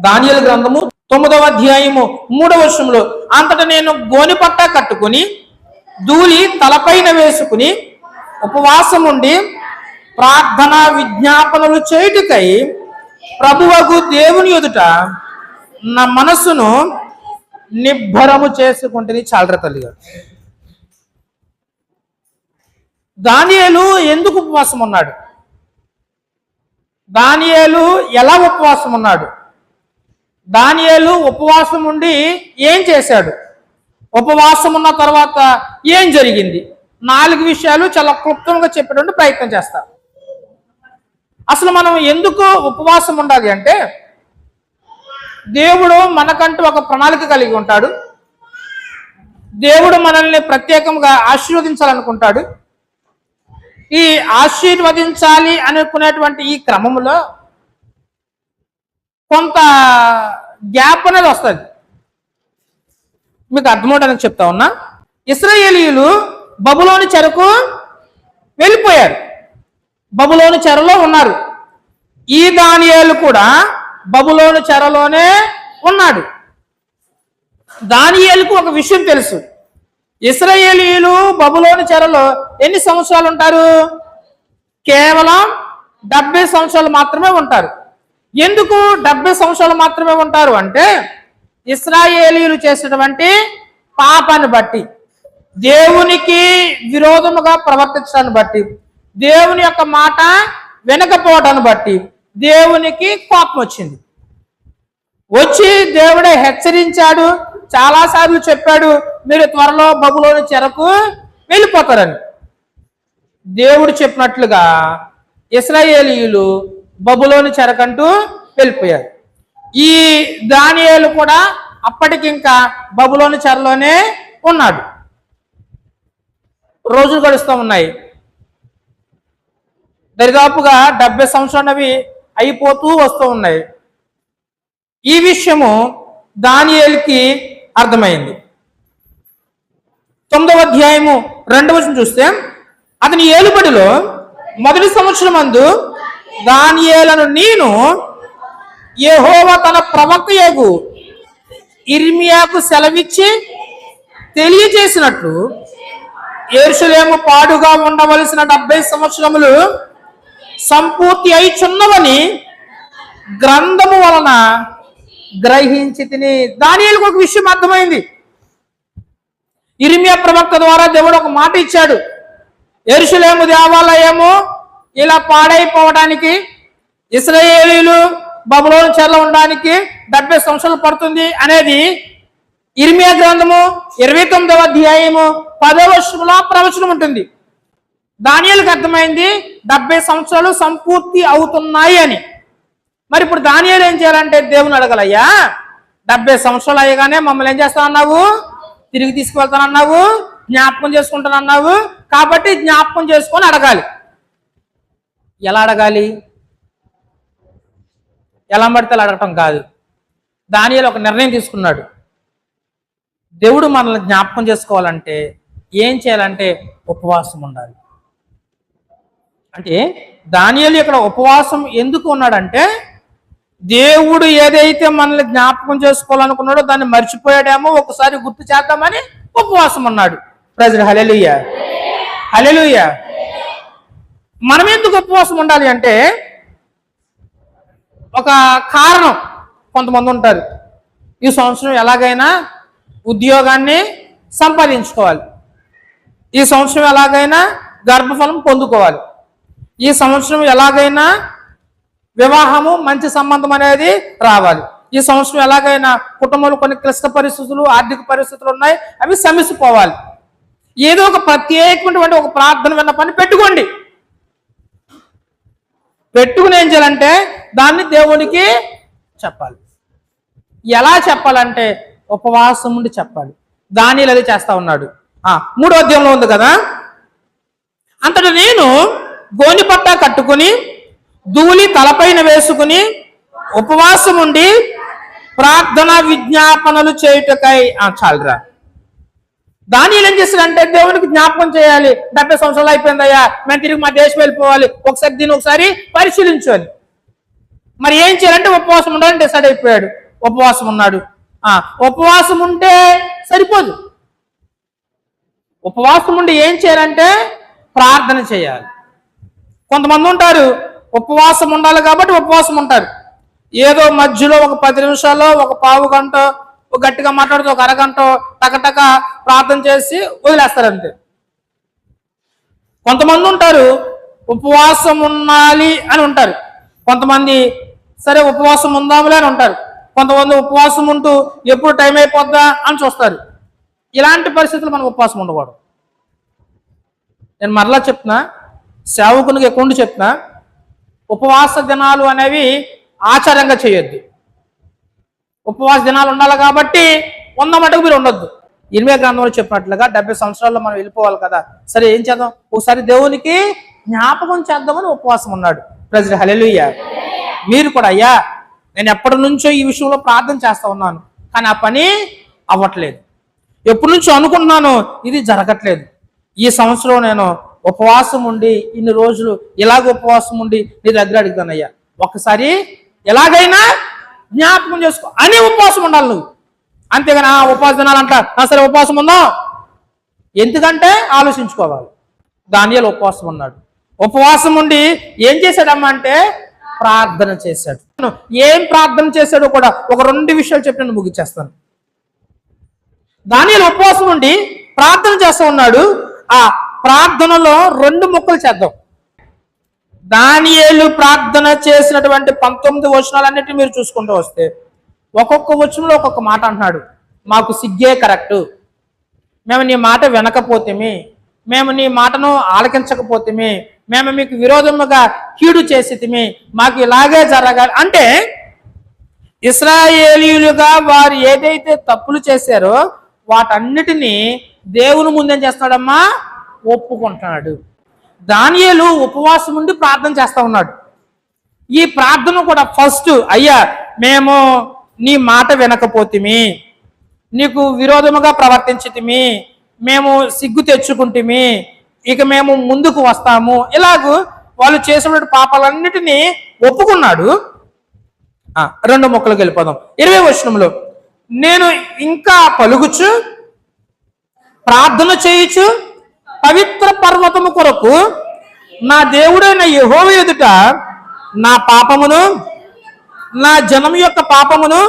దానియేలు గ్రంథము 9వ అధ్యాయము 3వ వచనంలో, అంతటా నేను గోనెపట్ట కట్టుకుని ధూళి తలపైన వేసుకుని ఉపవాసం ఉండి ప్రార్థన విజ్ఞాపనలు చేయుటకై ప్రభువగు దేవుని ఎదుట నా మనస్సును నిబ్బరము చేసుకుంటే చాలరా తల్లిగా. దానియేలు ఎందుకు ఉపవాసం ఉన్నాడు? దానియేలు ఎలా ఉపవాసం ఉన్నాడు? దానియేలు ఉపవాసం ఉండి ఏం చేశాడు? ఉపవాసం ఉన్న తర్వాత ఏం జరిగింది? 4 విషయాలు చాలా క్లుప్తంగా చెప్పేటువంటి ప్రయత్నం చేస్తాం. అసలు మనం ఎందుకు ఉపవాసం ఉండాలి అంటే, దేవుడు మనకంటూ ఒక ప్రణాళిక కలిగి ఉంటాడు. దేవుడు మనల్ని ప్రత్యేకంగా ఆశీర్వదించాలనుకుంటాడు. ఈ ఆశీర్వదించాలి అనుకునేటువంటి ఈ క్రమంలో కొంత గ్యాప్ అనేది వస్తుంది. మీకు అర్థమవడానికి చెప్తా ఉన్నా. ఇశ్రాయేలీయులు బబులోను చెరకు వెళ్ళిపోయారు, బబులోను చెరలో ఉన్నారు. ఈ దానియేలు కూడా బబులోను చెరలోనే ఉన్నాడు. దానియేలుకు ఒక విషయం తెలుసు, ఇశ్రాయేలీయులు బబులోను చెరలో ఎన్ని సంవత్సరాలు ఉంటారు? కేవలం 70 సంవత్సరాలు మాత్రమే ఉంటారు. ఎందుకు 70 సంవత్సరాలు మాత్రమే ఉంటారు అంటే, ఇశ్రాయేలీయులు చేసినటువంటి పాపాన్ని బట్టి, దేవునికి విరోధముగా ప్రవర్తించడాన్ని బట్టి, దేవుని యొక్క మాట వినకపోవడాన్ని బట్టి దేవునికి కోపం వచ్చింది. వచ్చి దేవుడే హెచ్చరించాడు, చాలాసార్లు చెప్పాడు, మీరు త్వరలో బబులోను చెరకు వెళ్ళిపోతారని. దేవుడు చెప్పినట్లుగా ఇశ్రాయేలీయులు బబులోను చెరకంటూ వెళ్ళిపోయారు. ఈ దానియేలు కూడా అప్పటికింకా బబులోను చెరలోనే ఉన్నాడు. రోజులు గడుస్తూ ఉన్నాయి. దరిదాపుగా 70 సంవత్సరాలవి అయిపోతూ వస్తూ ఉన్నాయి. ఈ విషయము దానియేలుకి అర్థమైంది. 9వ అధ్యాయము 2వ వచనం చూస్తే, అతని ఏలుబడిలో మొదటి సంవత్సరం మందు దానియేలును నేను యెహోవా తన ప్రవక్తయగు ఇర్మియాకు సెలవిచ్చి తెలియజేసినట్లు యెరూషలేము పాడుగా ఉండవలసిన 70 సంవత్సరములు సంపూర్తి అయిచున్నవని గ్రంథము వలన గ్రహించి తిని. దానియేలుకు ఒక విషయం అర్థమైంది. ఇర్మియా ప్రవక్త ద్వారా దేవుడు ఒక మాట ఇచ్చాడు, యెరూషలేము దేవాలయము ఇలా పాడైపోవడానికి, ఇశ్రాయేలీయులు బబులోను చెరలో ఉండడానికి 70 సంవత్సరాలు పడుతుంది అనేది ఇర్మియా గ్రంథము 29వ అధ్యాయము 10వ వచనంలో ప్రవచనం ఉంటుంది. దానియేలుకు అర్థమైంది 70 సంవత్సరాలు సంపూర్తి అవుతున్నాయి అని. మరి ఇప్పుడు దానియేలు ఏం చేయాలంటే, దేవుని అడగలయ్యా, 70 సంవత్సరాలు అయ్యగానే మమ్మల్ని ఏం చేస్తానన్నావు? తిరిగి తీసుకువెళ్తానన్నావు, జ్ఞాపకం చేసుకుంటానన్నావు. కాబట్టి జ్ఞాపకం చేసుకొని అడగాలి. ఎలా అడగాలి? ఎలా పడితే అడగటం కాదు. దానియేలు ఒక నిర్ణయం తీసుకున్నాడు. దేవుడు మనల్ని జ్ఞాపకం చేసుకోవాలంటే ఏం చేయాలంటే ఉపవాసం ఉండాలి. అంటే దానియేలు ఇక్కడ ఉపవాసం ఎందుకు ఉన్నాడంటే, దేవుడు ఏదైతే మనల్ని జ్ఞాపకం చేసుకోవాలనుకున్నాడో దాన్ని మర్చిపోయాడేమో, ఒకసారి గుర్తు చేద్దామని ఉపవాసం ఉన్నాడు. ప్రజలు హల్లెలూయా, హల్లెలూయా. మనం ఎందుకు ఉపవాసం ఉండాలి అంటే, ఒక కారణం. కొంతమంది ఉంటారు, ఈ సంవత్సరం ఎలాగైనా ఉద్యోగాన్ని సంపాదించుకోవాలి, ఈ సంవత్సరం ఎలాగైనా గర్భఫలం పొందుకోవాలి, ఈ సంవత్సరం ఎలాగైనా వివాహము మంచి సంబంధం అనేది రావాలి, ఈ సంవత్సరం ఎలాగైనా కుటుంబంలో కొన్ని క్లిష్ట పరిస్థితులు, ఆర్థిక పరిస్థితులు ఉన్నాయి, అవి సమసిపోవాలి. ఏదో ఒక ప్రత్యేకమైనటువంటి ఒక ప్రార్థన విన్నపాన్ని పెట్టుకోండి. పెట్టుకుని ఏం చేయాలంటే దాన్ని దేవునికి చెప్పాలి. ఎలా చెప్పాలంటే ఉపవాసం ఉండి చెప్పాలి. దానియేలు అది చేస్తా ఉన్నాడు. 3వ అధ్యాయంలో ఉంది కదా, అంతటా నేను గోనెపట్ట కట్టుకుని ధూళి తలపైన వేసుకుని ఉపవాసం ఉండి ప్రార్థన విజ్ఞాపనలు చేయుటకై. చాలరా. దానియేలు ఏం చేస్తాడంటే, దేవునికి జ్ఞాపకం చేయాలి, 70 సంవత్సరాలు అయిపోయిందయ్యా, మేము తిరిగి మా దేశం వెళ్ళిపోవాలి, ఒకసారి దీన్ని ఒకసారి పరిశీలించాలి. మరి ఏం చేయాలంటే ఉపవాసం ఉండాలని డిసైడ్ అయిపోయాడు. ఉపవాసం ఉన్నాడు. ఉపవాసం ఉంటే సరిపోదు. ఉపవాసం ఉండి ఏం చేయాలంటే ప్రార్థన చేయాలి. కొంతమంది ఉంటారు ఉపవాసం ఉండాలి కాబట్టి ఉపవాసం ఉంటారు. ఏదో మధ్యలో ఒక 10 నిమిషాలు, ఒక పావు గంట గట్టిగా మాట్లాడుతూ ఒక అరగంట టకటక ప్రార్థన చేసి వదిలేస్తారంతే. కొంతమంది ఉంటారు ఉపవాసం ఉండాలి అని ఉంటారు. కొంతమంది సరే ఉపవాసం ఉందాములే అని ఉంటారు. కొంతమంది ఉపవాసం ఉంటూ ఎప్పుడు టైం అయిపోద్దా అని చూస్తారు. ఇలాంటి పరిస్థితులు మనం ఉపవాసం ఉండకూడదు. నేను మరలా చెప్తున్నా, సేవకునికి ఎక్కువ చెప్తున్నా, ఉపవాస దినాలు అనేవి ఆచారంగా చేయొద్దు. ఉపవాస దినాలు ఉండాలి కాబట్టి 100 మటుకు మీరు ఉండొద్దు. ఇర్మియా గ్రంథంలో చెప్పినట్లుగా 70 సంవత్సరాల్లో మనం వెళ్ళిపోవాలి కదా. సరే ఏం చేద్దాం, ఒకసారి దేవునికి జ్ఞాపకం చేద్దామని ఉపవాసం ఉన్నాడు. ప్రజలు హల్లెలూయా. మీరు కూడా అయ్యా నేను ఎప్పటి నుంచో ఈ విషయంలో ప్రార్థన చేస్తా ఉన్నాను, కానీ ఆ పని అవ్వట్లేదు. ఎప్పటి నుంచో అనుకుంటున్నాను, ఇది జరగట్లేదు. ఈ సంవత్సరం నేను ఉపవాసం ఉండి ఇన్ని రోజులు ఇలాగ ఉపవాసం ఉండి నీ దగ్గర అడుగుతాను అయ్యా, ఒకసారి ఎలాగైనా జ్ఞాపకం చేసుకో అని ఉపవాసం ఉండాలి నువ్వు. అంతేగాని ఉపవాస దినాలంట సరే ఉపవాసం ఉందాం, ఎందుకంటే ఆలోచించుకోవాలి. దానియేలు ఉపవాసం ఉన్నాడు. ఉపవాసం ఉండి ఏం చేశాడమ్మా అంటే ప్రార్థన చేశాడు. ఏం ప్రార్థన చేశాడో కూడా ఒక 2 విషయాలు చెప్పి నేను ముగిచ్చేస్తాను. దానియేలు ఉపవాసం ఉండి ప్రార్థన చేస్తూ ఉన్నాడు. ఆ ప్రార్థనలో 2 ముక్కలు చేద్దాం. దానియేలు ప్రార్థన చేసినటువంటి 19 వచనాలన్నిటిని మీరు చూసుకుంటూ వస్తే ఒక్కొక్క వచనంలో ఒక్కొక్క మాట అంటున్నాడు. మాకు సిగ్గే కరెక్టు, మేము నీ మాట వినకపోతేమి, మేము నీ మాటను ఆలకించకపోతేమి, మేము మీకు విరోధముగా కీడు చేసేతిమి, మాకు ఇలాగే జరగాలి అంటే ఇశ్రాయేలీయులుగా వారు ఏదైతే తప్పులు చేశారో వాటన్నిటినీ దేవుని ముందేం చేస్తున్నాడమ్మా ఒప్పుకుంటున్నాడు. దానియేలు ఉపవాసం ఉండి ప్రార్థన చేస్తా ఉన్నాడు. ఈ ప్రార్థన కూడా ఫస్ట్ అయ్యా మేము నీ మాట వినకపోతిమి, నీకు విరోధముగా ప్రవర్తించితిమి, మేము సిగ్గు తెచ్చుకుంటుమి, ఇక మేము ముందుకు వస్తాము, ఇలాగూ వాళ్ళు చేసిన పాపాలన్నిటినీ ఒప్పుకున్నాడు. 2 ముక్కలకు వెళ్ళిపోదాం. 20వ వచనంలో నేను ఇంకా పలుకుచు ప్రార్థన చేయుచు పవిత్ర పర్వతము కొరకు నా దేవుడైన యెహోవా ఎదుట నా పాపమును నా జనం యొక్క పాపమును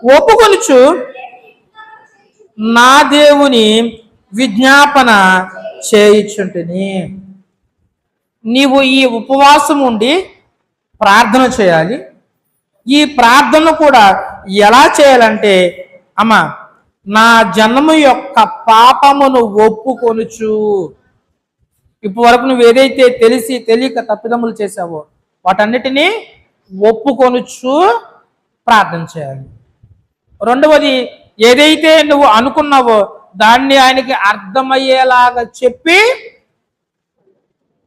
ఒప్పుకొనుచు నా దేవుని విజ్ఞాపన చేయుచుంటిని. నీవు ఈ ఉపవాసం ఉండి ప్రార్థన చేయాలి. ఈ ప్రార్థన కూడా ఎలా చేయాలంటే అమ్మా నా జన్మ యొక్క పాపమును ఒప్పుకొనుచు. ఇప్పటి వరకు నువ్వు ఏదైతే తెలిసి తెలియక తప్పిదములు చేసావో వాటన్నిటినీ ఒప్పుకొనుచు ప్రార్థన చేయాలి. 2వది ఏదైతే నువ్వు అనుకున్నావో దాన్ని ఆయనకి అర్థమయ్యేలాగా చెప్పి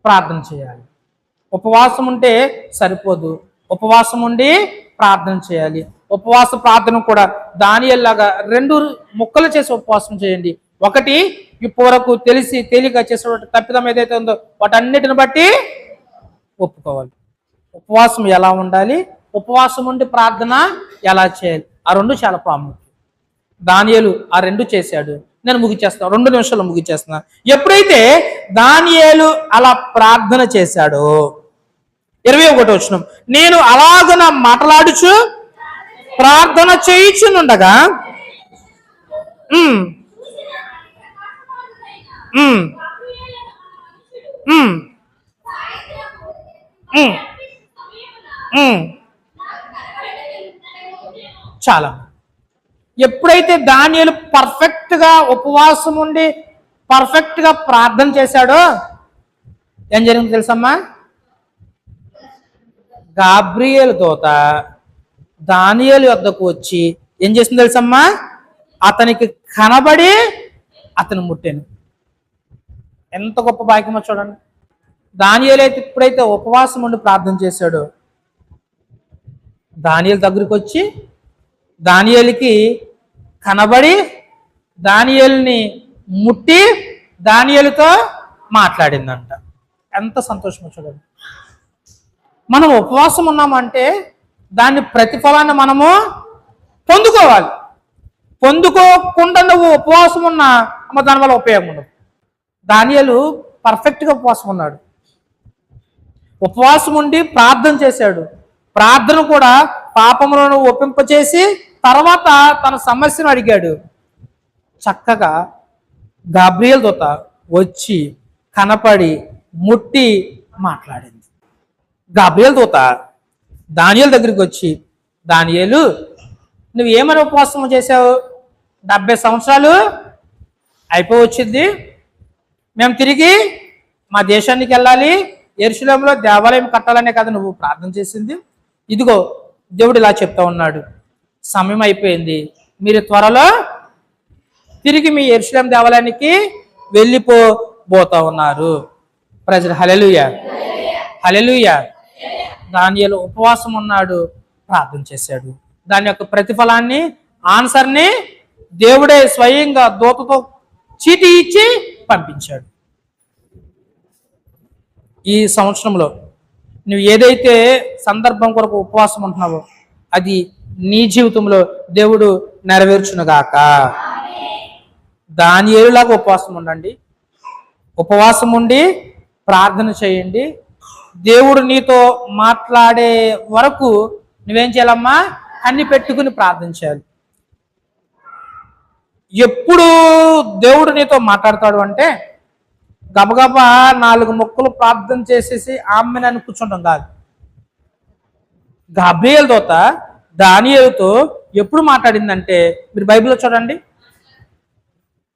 ప్రార్థన చేయాలి. ఉపవాసం ఉంటే సరిపోదు, ఉపవాసం ఉండి ప్రార్థన చేయాలి. ఉపవాస ప్రార్థన కూడా దానియేలులాగా 2 ముక్కలు చేసి ఉపవాసం చేయండి. ఒకటి ఇప్పటి వరకు తెలిసి తెలియక చేసినటువంటి తప్పిదం ఏదైతే ఉందో వాటన్నిటిని బట్టి ఒప్పుకోవాలి. ఉపవాసం ఎలా ఉండాలి, ఉపవాసం ఉండి ప్రార్థన ఎలా చేయాలి, ఆ 2 చాలా ప్రాముఖ్యం. దానియేలు ఆ 2 చేశాడు. నేను ముగిచేస్తాను, 2 నిమిషాలు ముగిచేస్తున్నా. ఎప్పుడైతే దానియేలు అలా ప్రార్థన చేశాడో 21వ వచనం నేను అలాగున మాట్లాడుచు ప్రార్థన చేయుచునుండగా చాలా ఎప్పుడైతే దానియేలు పర్ఫెక్ట్ గా ఉపవాసం ఉండి పర్ఫెక్ట్ గా ప్రార్థన చేశాడో ఏం జరిగింది తెలుసమ్మా? గాబ్రియేలు దూత దానియేలు వద్దకు వచ్చి ఏం చేసింది తెలుసమ్మా? అతనికి కనబడి అతను ముట్టాను. ఎంత గొప్ప భాగ్యమో చూడండి. దానియేలు అయితే ఎప్పుడైతే ఉపవాసం ఉండి ప్రార్థన చేశాడో దానియేలు దగ్గరికి వచ్చి దానియేలుకి కనబడి దానియేలుని ముట్టి దానియేలుతో మాట్లాడిందంట. ఎంత సంతోషమో చూడండి. మనం ఉపవాసం ఉన్నామంటే దాని ప్రతిఫలాన్ని మనము పొందుకోవాలి. పొందుకోకుండా నువ్వు ఉపవాసం ఉన్నా దానివల్ల ఉపయోగం ఉండదు. దానియేలు పర్ఫెక్ట్గా ఉపవాసం ఉన్నాడు. ఉపవాసం ఉండి ప్రార్థన చేశాడు. ప్రార్థన కూడా పాపములను ఒప్పింపచేసి తర్వాత తన సమస్యను అడిగాడు. చక్కగా గాబ్రియల్ దూత వచ్చి కనపడి ముట్టి మాట్లాడింది. గాబ్రియల్ దూత దానియేలు దగ్గరికి వచ్చి, దానియేలు నువ్వు ఏమని ఉపవాసం చేసావు? 70 సంవత్సరాలు అయిపోయి వచ్చింది, మేము తిరిగి మా దేశానికి వెళ్ళాలి, యెరూషలేములో దేవాలయం కట్టాలనే కదా నువ్వు ప్రార్థన చేసింది. ఇదిగో దేవుడు ఇలా చెప్తా ఉన్నాడు, సమయం అయిపోయింది, మీరు త్వరలో తిరిగి మీ యెరూషలేం దేవాలయానికి వెళ్ళిపోతా ఉన్నారు. ప్రజలు హల్లెలూయా, హల్లెలూయా. దానియేలు ఉపవాసం ఉన్నాడు, ప్రార్థన చేశాడు. దాని యొక్క ప్రతిఫలాన్ని, ఆన్సర్ని దేవుడే స్వయంగా దూతతో చీటీ ఇచ్చి పంపించాడు. ఈ సంవత్సరంలో నువ్వు ఏదైతే సందర్భం కొరకు ఉపవాసం ఉంటున్నావో అది నీ జీవితంలో దేవుడు నెరవేర్చునుగాక. దానియేలులాగా ఉపవాసం ఉండండి. ఉపవాసం ఉండి ప్రార్థన చేయండి. దేవుడు నీతో మాట్లాడే వరకు నువ్వేం చేయాలమ్మా? కన్ని పెట్టుకుని ప్రార్థన చేయాలి. ఎప్పుడు దేవుడు నీతో మాట్లాడతాడు అంటే గబగబా 4 ముక్కలు ప్రార్థన చేసేసి ఆమెనని కూర్చుంటాం కాదు. గాబ్రియల్ దూత దానియేలుతో ఎప్పుడు మాట్లాడిందంటే, మీరు బైబిల్లో చూడండి,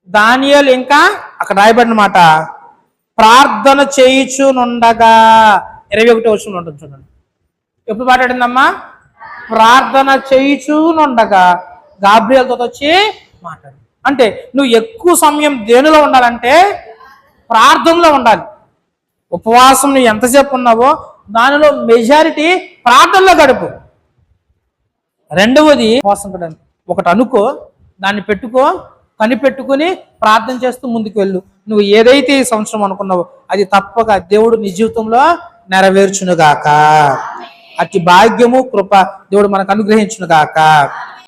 దానియేలు ఇంకా అక్కడ రాయబడిన మాట, ప్రార్థన చేయుచునుండగా 21వ వచనంలో ఉంటుంది చూడండి. ఎప్పుడు మాట్లాడిందమ్మా? ప్రార్థన చేయుచునుండగా గాబ్రియల్ దూత వచ్చి మాట్లాడు. అంటే నువ్వు ఎక్కువ సమయం దేనిలో ఉండాలంటే ప్రార్థనలో ఉండాలి. ఉపవాసం నువ్వు ఎంతసేపు ఉన్నావో దానిలో మెజారిటీ ప్రార్థనలో గడుపు. రెండవది ఉపవాసం కూడా ఒకటి అనుకో, దాన్ని పెట్టుకో, కనిపెట్టుకుని ప్రార్థన చేస్తూ ముందుకు వెళ్ళు. నువ్వు ఏదైతే ఈ సంవత్సరం అనుకున్నావో అది తప్పక దేవుడు నీ జీవితంలో నెరవేర్చునుగాక. అతి భాగ్యము కృప దేవుడు మనకు అనుగ్రహించునుగాక.